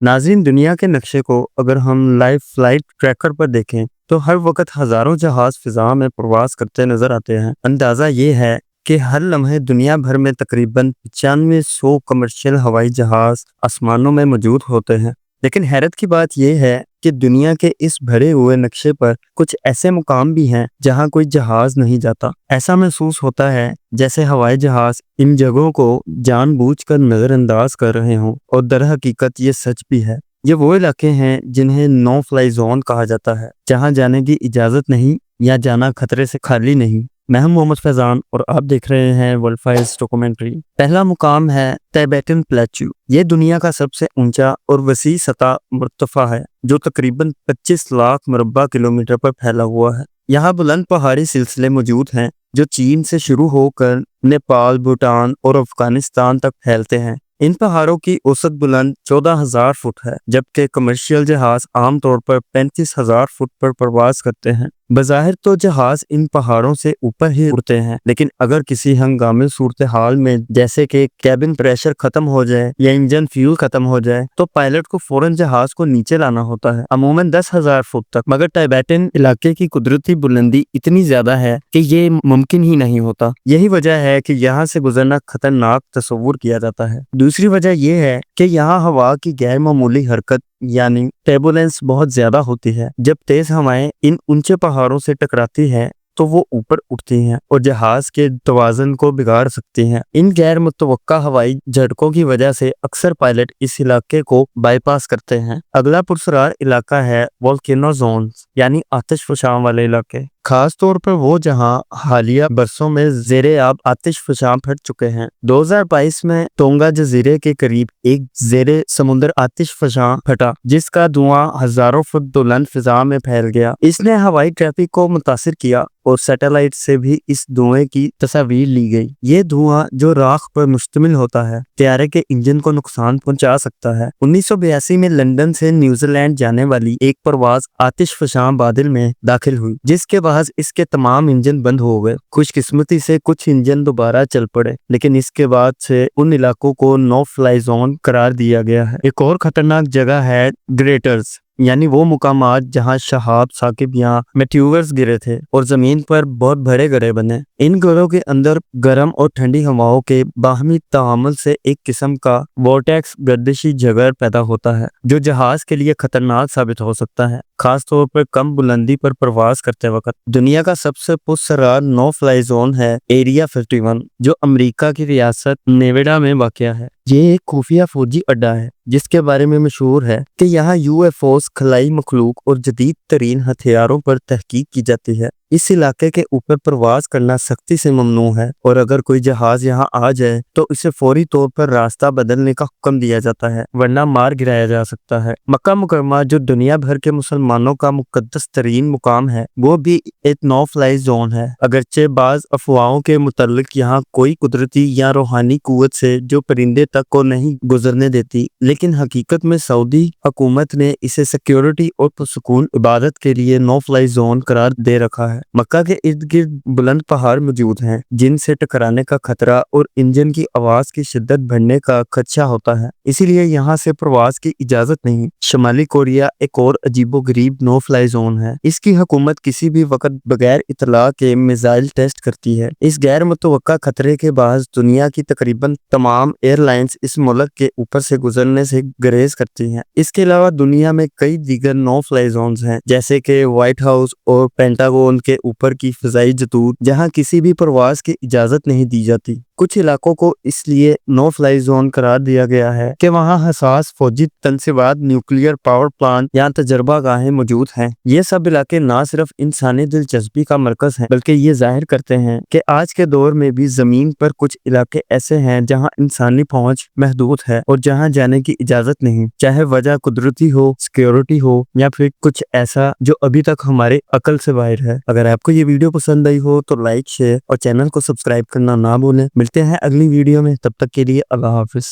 ناظرین، دنیا کے نقشے کو اگر ہم لائیو فلائٹ ٹریکر پر دیکھیں تو ہر وقت ہزاروں جہاز فضا میں پرواز کرتے نظر آتے ہیں۔ اندازہ یہ ہے کہ ہر لمحے دنیا بھر میں تقریباً 9500 کمرشل ہوائی جہاز آسمانوں میں موجود ہوتے ہیں۔ لیکن حیرت کی بات یہ ہے کہ دنیا کے اس بھرے ہوئے نقشے پر کچھ ایسے مقام بھی ہیں جہاں کوئی جہاز نہیں جاتا۔ ایسا محسوس ہوتا ہے جیسے ہوائی جہاز ان جگہوں کو جان بوجھ کر نظر انداز کر رہے ہوں، اور در حقیقت یہ سچ بھی ہے۔ یہ وہ علاقے ہیں جنہیں نو فلائی زون کہا جاتا ہے، جہاں جانے کی اجازت نہیں یا جانا خطرے سے خالی نہیں۔ میں ہوں محمد فیضان اور آپ دیکھ رہے ہیں ورلڈ فائرز ڈاکومنٹری۔ پہلا مقام ہے ٹیبیٹن پلیٹو۔ یہ دنیا کا سب سے اونچا اور وسیع سطح مرتفع ہے جو تقریباً 25 لاکھ مربع کلومیٹر پر پھیلا ہوا ہے۔ یہاں بلند پہاڑی سلسلے موجود ہیں جو چین سے شروع ہو کر نیپال، بھوٹان اور افغانستان تک پھیلتے ہیں۔ ان پہاڑوں کی اوسط بلند 14,000 فٹ ہے، جبکہ کمرشل جہاز عام طور پر 35,000 فٹ پر پرواز کرتے ہیں۔ بظاہر تو جہاز ان پہاڑوں سے اوپر ہی اڑتے ہیں، لیکن اگر کسی ہنگامی صورتحال میں جیسے کہ کیبن پریشر ختم ہو جائے یا انجن فیول ختم ہو جائے تو پائلٹ کو فوراً جہاز کو نیچے لانا ہوتا ہے، عموماً 10,000 فٹ تک۔ مگر ٹیبیٹن علاقے کی قدرتی بلندی اتنی زیادہ ہے کہ یہ ممکن ہی نہیں ہوتا۔ یہی وجہ ہے کہ یہاں سے گزرنا خطرناک تصور کیا جاتا ہے۔ دوسری وجہ یہ ہے کہ یہاں ہوا کی غیر معمولی حرکت یعنی ٹربولنس بہت زیادہ ہوتی ہے۔ جب تیز ہوائیں ان اونچے پہاڑوں سے ٹکراتی ہیں تو وہ اوپر اٹھتی ہیں اور جہاز کے توازن کو بگاڑ سکتی ہیں۔ ان غیر متوقع ہوائی جھٹکوں کی وجہ سے اکثر پائلٹ اس علاقے کو بائی پاس کرتے ہیں۔ اگلا پراسرار علاقہ ہے والکینو زونز یعنی آتش فشاں والے علاقے، خاص طور پر وہ جہاں حالیہ برسوں میں زیر آب آتش فشاں پھٹ چکے ہیں۔ 2022 میں ٹونگا جزیرے کے قریب ایک زیر سمندر آتش فشاں پھٹا جس کا دھواں ہزاروں فٹ بلند فضا میں پھیل گیا۔ اس نے ہوائی ٹریفک کو متاثر کیا اور سیٹلائٹ سے بھی اس دھوئیں کی تصاویر لی گئی۔ یہ دھواں جو راکھ پر مشتمل ہوتا ہے طیارے کے انجن کو نقصان پہنچا سکتا ہے۔ 1982 میں لندن سے نیوزی لینڈ جانے والی ایک پرواز آتش فشاں بادل میں داخل ہوئی، جس کے بعد اس کے تمام انجن بند ہو گئے۔ خوش قسمتی سے کچھ انجن دوبارہ چل پڑے، لیکن اس کے بعد سے ان علاقوں کو نو فلائی زون قرار دیا گیا ہے۔ ایک اور خطرناک جگہ ہے گریٹرز یعنی وہ مقامات جہاں شہاب ثاقب یا میٹیورز گرے تھے اور زمین پر بہت بڑے گڑھے بنے۔ ان گڑھوں کے اندر گرم اور ٹھنڈی ہواؤں کے باہمی تعامل سے ایک قسم کا وورٹیکس گردشی جگر پیدا ہوتا ہے جو جہاز کے لیے خطرناک ثابت ہو سکتا ہے، خاص طور پر کم بلندی پر پرواز کرتے وقت۔ دنیا کا سب سے پراسرار نو فلائی زون ہے ایریا 51 جو امریکہ کی ریاست نیواڈا میں واقع ہے۔ یہ ایک خفیہ فوجی اڈا ہے جس کے بارے میں مشہور ہے کہ یہاں UFOs، خلائی مخلوق اور جدید ترین ہتھیاروں پر تحقیق کی جاتی ہے۔ اس علاقے کے اوپر پرواز کرنا سختی سے ممنوع ہے، اور اگر کوئی جہاز یہاں آ جائے تو اسے فوری طور پر راستہ بدلنے کا حکم دیا جاتا ہے ورنہ مار گرایا جا سکتا ہے۔ مکہ مکرمہ جو دنیا بھر کے مسلمانوں کا مقدس ترین مقام ہے، وہ بھی ایک نو فلائی زون ہے۔ اگرچہ بعض افواہوں کے متعلق یہاں کوئی قدرتی یا روحانی قوت سے جو پرندے تک کو نہیں گزرنے دیتی، لیکن حقیقت میں سعودی حکومت نے اسے سیکیورٹی اور پرسکون عبادت کے لیے نو فلائی زون قرار دے رکھا ہے۔ مکہ کے ارد گرد بلند پہاڑ موجود ہیں جن سے ٹکرانے کا خطرہ اور انجن کی آواز کی شدت بڑھنے کا خدشہ ہوتا ہے، اسی لیے یہاں سے پرواز کی اجازت نہیں۔ شمالی کوریا ایک اور عجیب و غریب نو فلائی زون ہے۔ اس کی حکومت کسی بھی وقت بغیر اطلاع کے میزائل ٹیسٹ کرتی ہے۔ اس غیر متوقع خطرے کے باعث دنیا کی تقریباً تمام ایئر لائنز اس ملک کے اوپر سے گزرنے سے گریز کرتی ہیں۔ اس کے علاوہ دنیا میں کئی دیگر نو فلائی زونز ہیں جیسے کہ وائٹ ہاؤس اور پینٹاگون کے اوپر کی فضائی جدود جہاں کسی بھی پرواز کی اجازت نہیں دی جاتی۔ کچھ علاقوں کو اس لیے نو فلائی زون قرار دیا گیا ہے کہ وہاں حساس فوجی تنصیبات، نیوکلیئر پاور پلانٹ یا تجربہ گاہیں موجود ہیں۔ یہ سب علاقے نہ صرف انسانی دلچسپی کا مرکز ہیں بلکہ یہ ظاہر کرتے ہیں کہ آج کے دور میں بھی زمین پر کچھ علاقے ایسے ہیں جہاں انسانی پہنچ محدود ہے اور جہاں جانے کی اجازت نہیں، چاہے وجہ قدرتی ہو، سیکیورٹی ہو یا پھر کچھ ایسا جو ابھی تک ہمارے عقل سے باہر ہے۔ اگر آپ کو یہ ویڈیو پسند آئی ہو تو لائک، شیئر اور چینل کو سبسکرائب کرنا نہ بھولیں۔ ملتے ہیں اگلی ویڈیو میں، تب تک کے لیے اللہ حافظ۔